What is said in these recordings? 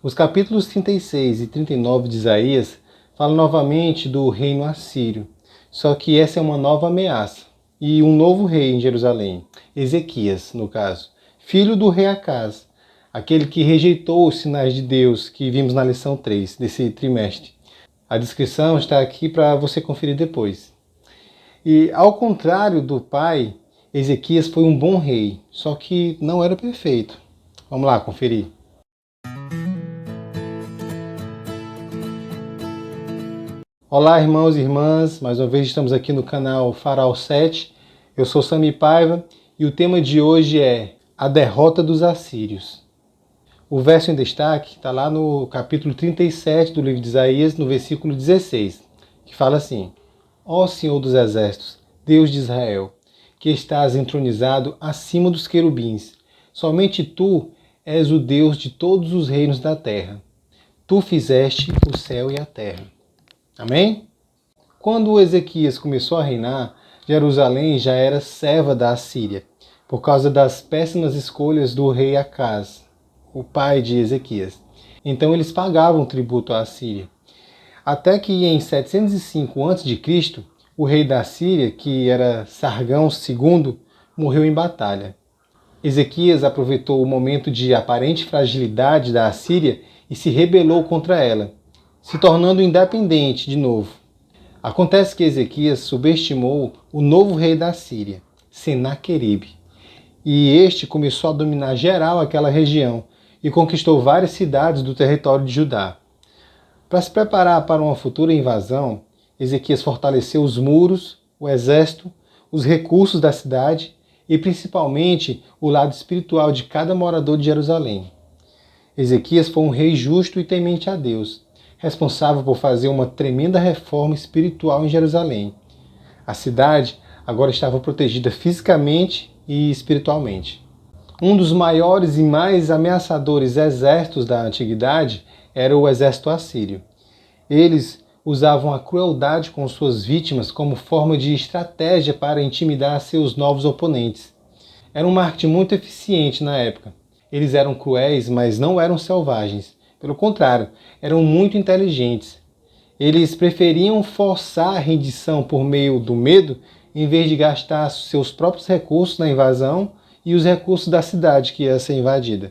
Os capítulos 36 e 39 de Isaías falam novamente do reino assírio, só que essa é uma nova ameaça e um novo rei em Jerusalém, Ezequias, no caso, filho do rei Acaz, aquele que rejeitou os sinais de Deus que vimos na lição 3 desse trimestre. A descrição está aqui para você conferir depois. E ao contrário do pai, Ezequias foi um bom rei, só que não era perfeito. Vamos lá conferir. Olá, irmãos e irmãs, mais uma vez estamos aqui no canal Farol 7. Eu sou Sami Paiva e o tema de hoje é a derrota dos assírios. O verso em destaque está lá no capítulo 37 do livro de Isaías, no versículo 16, que fala assim: Ó Senhor dos exércitos, Deus de Israel, que estás entronizado acima dos querubins, somente tu és o Deus de todos os reinos da terra. Tu fizeste o céu e a terra. Amém? Quando Ezequias começou a reinar, Jerusalém já era serva da Assíria, por causa das péssimas escolhas do rei Acaz, o pai de Ezequias. Então eles pagavam tributo à Assíria. Até que em 705 a.C., o rei da Assíria, que era Sargão II, morreu em batalha. Ezequias aproveitou o momento de aparente fragilidade da Assíria e se rebelou contra ela, se tornando independente de novo. Acontece que Ezequias subestimou o novo rei da Síria, Senaqueribe, e este começou a dominar geral aquela região e conquistou várias cidades do território de Judá. Para se preparar para uma futura invasão, Ezequias fortaleceu os muros, o exército, os recursos da cidade e principalmente o lado espiritual de cada morador de Jerusalém. Ezequias foi um rei justo e temente a Deus, responsável por fazer uma tremenda reforma espiritual em Jerusalém. A cidade agora estava protegida fisicamente e espiritualmente. Um dos maiores e mais ameaçadores exércitos da antiguidade era o exército assírio. Eles usavam a crueldade com suas vítimas como forma de estratégia para intimidar seus novos oponentes. Era um marketing muito eficiente na época. Eles eram cruéis, mas não eram selvagens. Pelo contrário, eram muito inteligentes. Eles preferiam forçar a rendição por meio do medo, em vez de gastar seus próprios recursos na invasão e os recursos da cidade que ia ser invadida.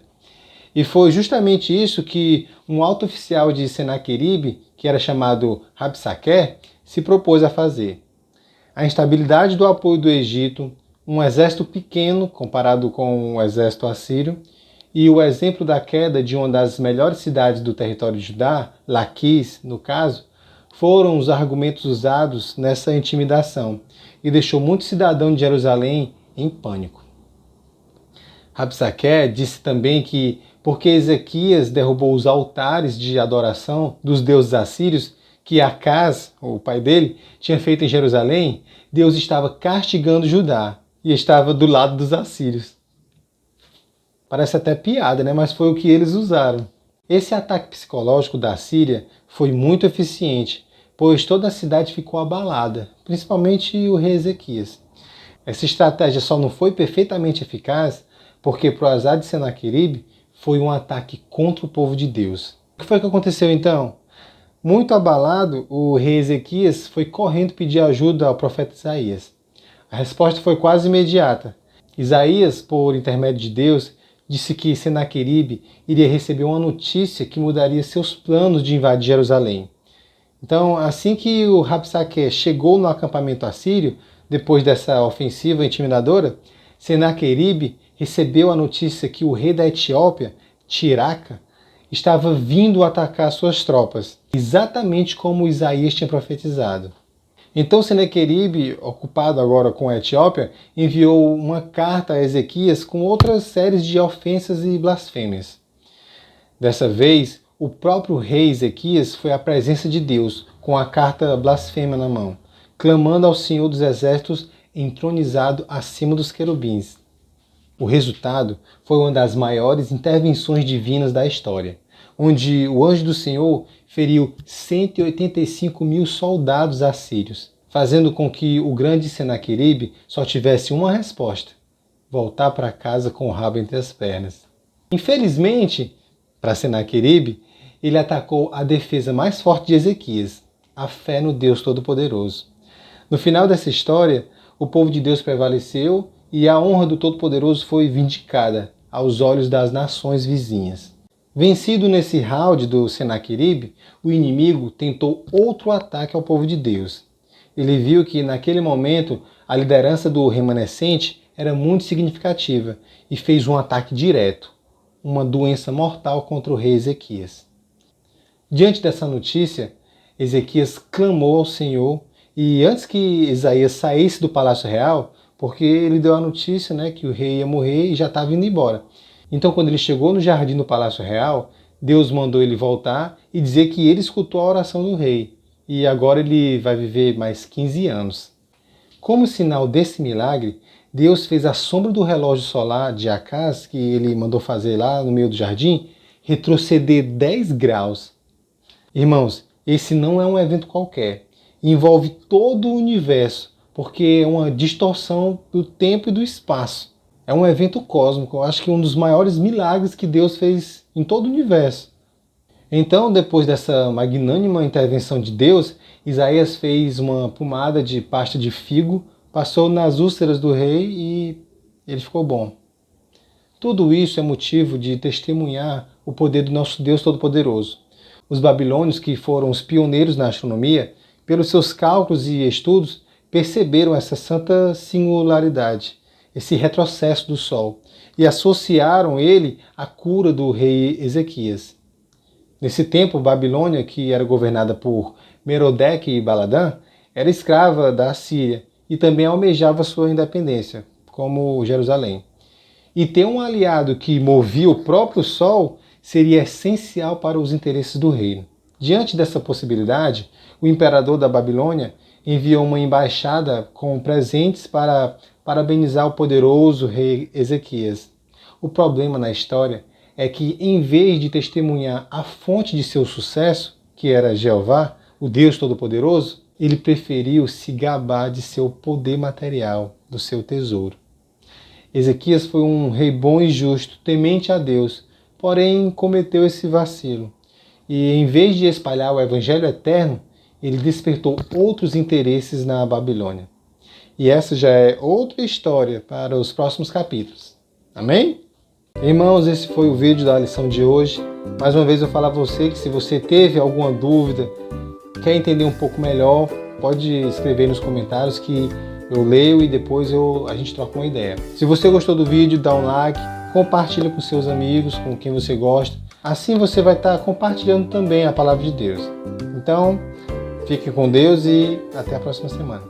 E foi justamente isso que um alto oficial de Senaqueribe, que era chamado Rabsaqué, se propôs a fazer. A instabilidade do apoio do Egito, um exército pequeno comparado com o exército assírio, e o exemplo da queda de uma das melhores cidades do território de Judá, Laquis, no caso, foram os argumentos usados nessa intimidação e deixou muitos cidadãos de Jerusalém em pânico. Rabsaqué disse também que, porque Ezequias derrubou os altares de adoração dos deuses assírios que Acaz, o pai dele, tinha feito em Jerusalém, Deus estava castigando Judá e estava do lado dos assírios. Parece até piada, né? Mas foi o que eles usaram. Esse ataque psicológico da Síria foi muito eficiente, pois toda a cidade ficou abalada, principalmente o rei Ezequias. Essa estratégia só não foi perfeitamente eficaz porque, para o azar de Senaqueribe, foi um ataque contra o povo de Deus. O que foi que aconteceu então? Muito abalado, o rei Ezequias foi correndo pedir ajuda ao profeta Isaías. A resposta foi quase imediata. Isaías, por intermédio de Deus, disse que Senaqueribe iria receber uma notícia que mudaria seus planos de invadir Jerusalém. Então, assim que o Rabsaqué chegou no acampamento assírio, depois dessa ofensiva intimidadora, Senaqueribe recebeu a notícia que o rei da Etiópia, Tiraca, estava vindo atacar suas tropas, exatamente como Isaías tinha profetizado. Então Senaqueribe, ocupado agora com a Etiópia, enviou uma carta a Ezequias com outras séries de ofensas e blasfêmias. Dessa vez, o próprio rei Ezequias foi à presença de Deus com a carta blasfema na mão, clamando ao Senhor dos Exércitos entronizado acima dos querubins. O resultado foi uma das maiores intervenções divinas da história, onde o anjo do Senhor feriu 185 mil soldados assírios, fazendo com que o grande Senaqueribe só tivesse uma resposta: voltar para casa com o rabo entre as pernas. Infelizmente, para Senaqueribe, ele atacou a defesa mais forte de Ezequias, a fé no Deus Todo-Poderoso. No final dessa história, o povo de Deus prevaleceu e a honra do Todo-Poderoso foi vindicada aos olhos das nações vizinhas. Vencido nesse round do Senaqueribe, o inimigo tentou outro ataque ao povo de Deus. Ele viu que naquele momento a liderança do remanescente era muito significativa e fez um ataque direto, uma doença mortal contra o rei Ezequias. Diante dessa notícia, Ezequias clamou ao Senhor e antes que Isaías saísse do palácio real, porque ele deu a notícia, que o rei ia morrer e já estava indo embora. Então, quando ele chegou no jardim do palácio real, Deus mandou ele voltar e dizer que ele escutou a oração do rei e agora ele vai viver mais 15 anos. Como sinal desse milagre, Deus fez a sombra do relógio solar de Acaz, que ele mandou fazer lá no meio do jardim, retroceder 10 graus. Irmãos, esse não é um evento qualquer. Envolve todo o universo, porque é uma distorção do tempo e do espaço. É um evento cósmico, eu acho que um dos maiores milagres que Deus fez em todo o universo. Então, depois dessa magnânima intervenção de Deus, Isaías fez uma pomada de pasta de figo, passou nas úlceras do rei e ele ficou bom. Tudo isso é motivo de testemunhar o poder do nosso Deus Todo-Poderoso. Os babilônios, que foram os pioneiros na astronomia, pelos seus cálculos e estudos, perceberam essa santa singularidade, esse retrocesso do Sol, e associaram ele à cura do rei Ezequias. Nesse tempo, Babilônia, que era governada por Merodach e Baladã, era escrava da Assíria e também almejava sua independência, como Jerusalém. E ter um aliado que movia o próprio Sol seria essencial para os interesses do reino. Diante dessa possibilidade, o imperador da Babilônia enviou uma embaixada com presentes para parabenizar o poderoso rei Ezequias. O problema na história é que, em vez de testemunhar a fonte de seu sucesso, que era Jeová, o Deus Todo-Poderoso, ele preferiu se gabar de seu poder material, do seu tesouro. Ezequias foi um rei bom e justo, temente a Deus, porém cometeu esse vacilo. E em vez de espalhar o evangelho eterno, ele despertou outros interesses na Babilônia. E essa já é outra história para os próximos capítulos. Amém? Irmãos, esse foi o vídeo da lição de hoje. Mais uma vez eu falo a você que se você teve alguma dúvida, quer entender um pouco melhor, pode escrever nos comentários que eu leio e depois a gente troca uma ideia. Se você gostou do vídeo, dá um like, compartilha com seus amigos, com quem você gosta. Assim você vai estar compartilhando também a palavra de Deus. Então, fique com Deus e até a próxima semana.